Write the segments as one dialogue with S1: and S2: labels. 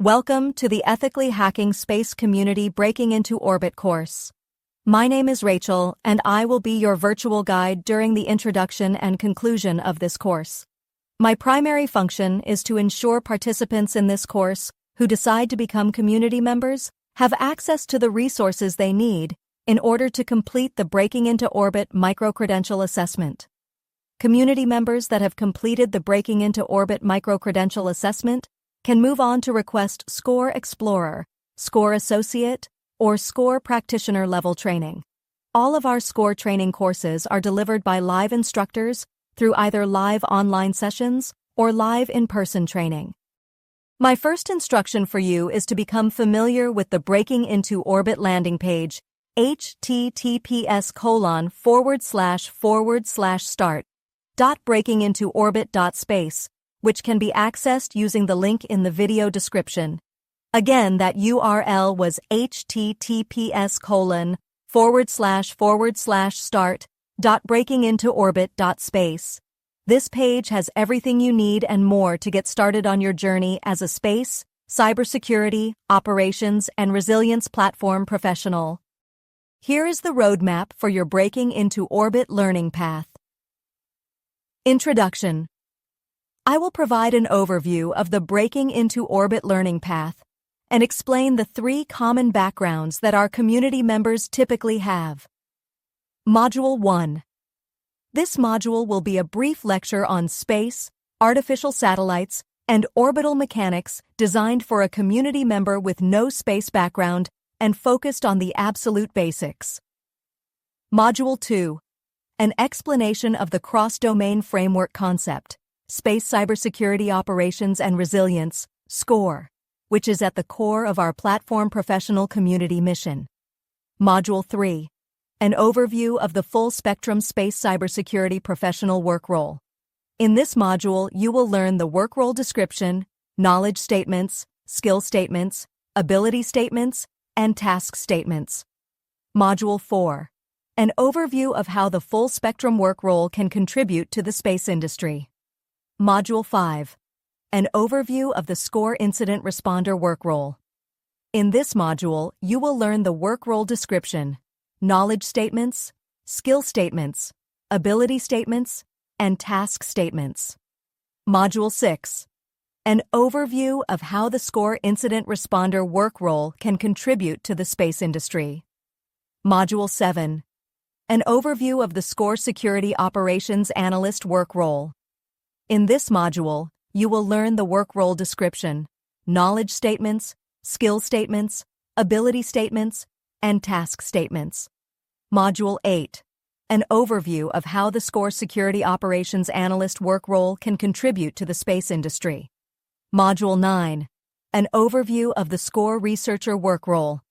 S1: Welcome to the Ethically Hacking Space Community Breaking into Orbit course. My name is Rachel, and I will be your virtual guide during the introduction and conclusion of this course. My primary function is to ensure participants in this course who decide to become community members have access to the resources they need in order to complete the Breaking into Orbit microcredential assessment. Community members that have completed the Breaking into Orbit microcredential assessment can move on to request SCORE Explorer, SCORE Associate, or SCORE Practitioner level training. All of our SCORE training courses are delivered by live instructors through either live online sessions or live in-person training. My first instruction for you is to become familiar with the Breaking into Orbit landing page, https://start.breakingintoorbit.space, which can be accessed using the link in the video description. Again, that URL was https://start.breakingintoorbit.space. This page has everything you need and more to get started on your journey as a space, cybersecurity, operations, and resilience platform professional. Here is the roadmap for your Breaking into Orbit learning path. Introduction. I will provide an overview of the Breaking into Orbit learning path and explain the 3 common backgrounds that our community members typically have. Module 1. This module will be a brief lecture on space, artificial satellites, and orbital mechanics designed for a community member with no space background and focused on the absolute basics. Module 2. An explanation of the cross-domain framework concept, Space Cybersecurity Operations and Resilience, SCORE, which is at the core of our platform professional community mission. Module 3. An overview of the full-spectrum space cybersecurity professional work role. In this module, you will learn the work role description, knowledge statements, skill statements, ability statements, and task statements. Module 4. An overview of how the full-spectrum work role can contribute to the space industry. Module 5. An overview of the SCORE Incident Responder work role. In this module, you will learn the work role description, knowledge statements, skill statements, ability statements, and task statements. Module 6. An overview of how the SCORE Incident Responder work role can contribute to the space industry. Module 7. An overview of the SCORE Security Operations Analyst work role. In this module, you will learn the work role description, knowledge statements, skill statements, ability statements, and task statements. Module 8. An overview of how the SCORE Security Operations Analyst work role can contribute to the space industry. Module 9. An overview of the SCORE Researcher work role.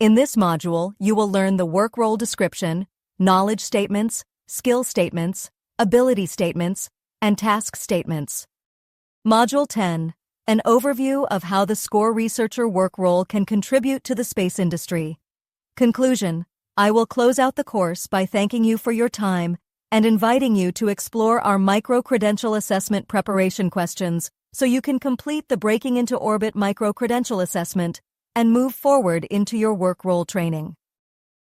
S1: In this module, you will learn the work role description, knowledge statements, skill statements, ability statements, and task statements. Module 10. An overview of how the SCORE Researcher work role can contribute to the space industry. Conclusion. I will close out the course by thanking you for your time and inviting you to explore our micro-credential assessment preparation questions so you can complete the Breaking into Orbit micro-credential assessment and move forward into your work role training.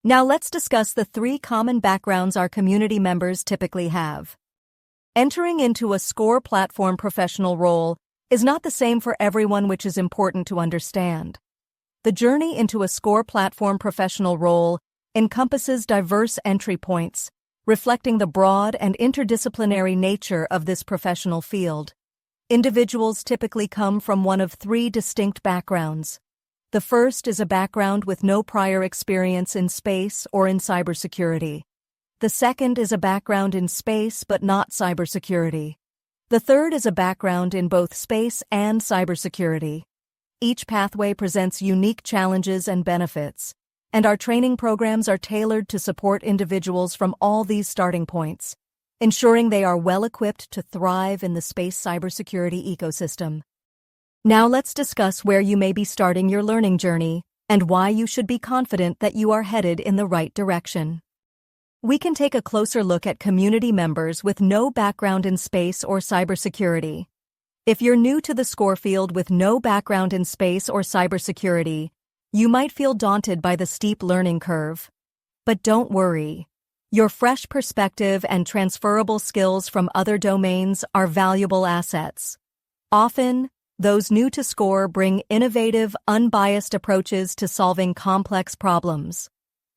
S1: Now let's discuss the 3 common backgrounds our community members typically have. Entering into a SCORE platform professional role is not the same for everyone, which is important to understand. The journey into a SCORE platform professional role encompasses diverse entry points, reflecting the broad and interdisciplinary nature of this professional field. Individuals typically come from one of 3 distinct backgrounds. The first is a background with no prior experience in space or in cybersecurity. The second is a background in space but not cybersecurity. The third is a background in both space and cybersecurity. Each pathway presents unique challenges and benefits, and our training programs are tailored to support individuals from all these starting points, ensuring they are well-equipped to thrive in the space cybersecurity ecosystem. Now let's discuss where you may be starting your learning journey and why you should be confident that you are headed in the right direction. We can take a closer look at community members with no background in space or cybersecurity. If you're new to the SCORE field with no background in space or cybersecurity, you might feel daunted by the steep learning curve. But don't worry. Your fresh perspective and transferable skills from other domains are valuable assets. Often, those new to SCORE bring innovative, unbiased approaches to solving complex problems.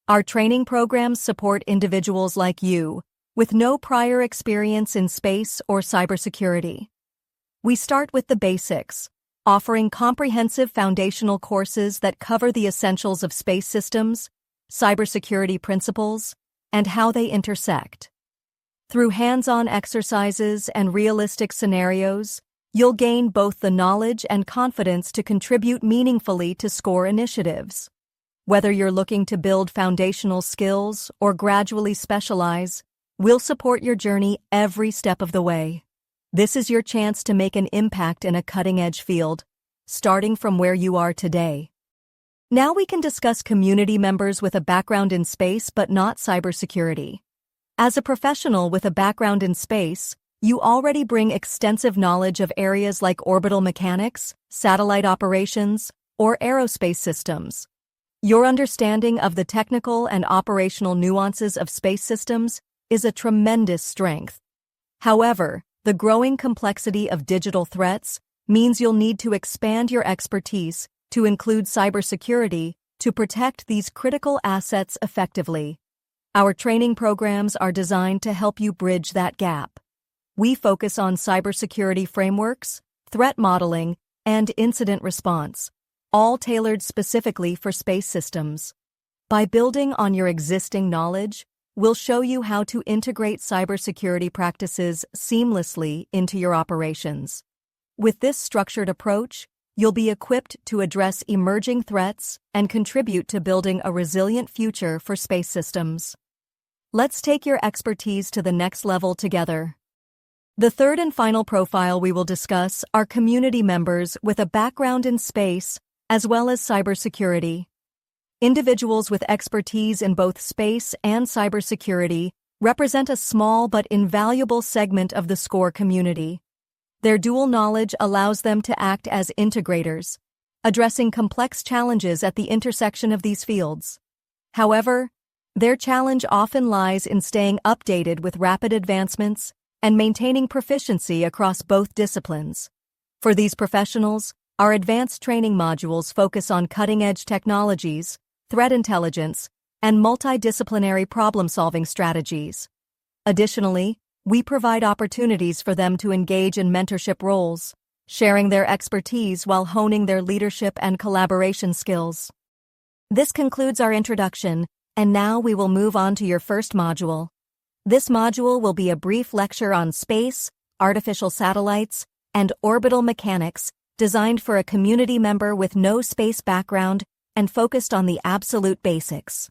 S1: Our training programs support individuals like you, with no prior experience in space or cybersecurity. We start with the basics, offering comprehensive foundational courses that cover the essentials of space systems, cybersecurity principles, and how they intersect. Through hands-on exercises and realistic scenarios, you'll gain both the knowledge and confidence to contribute meaningfully to SCORE initiatives. Whether you're looking to build foundational skills or gradually specialize, we'll support your journey every step of the way. This is your chance to make an impact in a cutting-edge field, starting from where you are today. Now we can discuss community members with a background in space but not cybersecurity. As a professional with a background in space, you already bring extensive knowledge of areas like orbital mechanics, satellite operations, or aerospace systems. Your understanding of the technical and operational nuances of space systems is a tremendous strength. However, the growing complexity of digital threats means you'll need to expand your expertise to include cybersecurity to protect these critical assets effectively. Our training programs are designed to help you bridge that gap. We focus on cybersecurity frameworks, threat modeling, and incident response, all tailored specifically for space systems. By building on your existing knowledge, we'll show you how to integrate cybersecurity practices seamlessly into your operations. With this structured approach, you'll be equipped to address emerging threats and contribute to building a resilient future for space systems. Let's take your expertise to the next level together. The third and final profile we will discuss are community members with a background in space as well as cybersecurity. Individuals with expertise in both space and cybersecurity represent a small but invaluable segment of the SCORE community. Their dual knowledge allows them to act as integrators, addressing complex challenges at the intersection of these fields. However, their challenge often lies in staying updated with rapid advancements and maintaining proficiency across both disciplines. For these professionals, our advanced training modules focus on cutting-edge technologies, threat intelligence, and multidisciplinary problem-solving strategies. Additionally, we provide opportunities for them to engage in mentorship roles, sharing their expertise while honing their leadership and collaboration skills. This concludes our introduction, and now we will move on to your first module. This module will be a brief lecture on space, artificial satellites, and orbital mechanics, designed for a community member with no space background and focused on the absolute basics.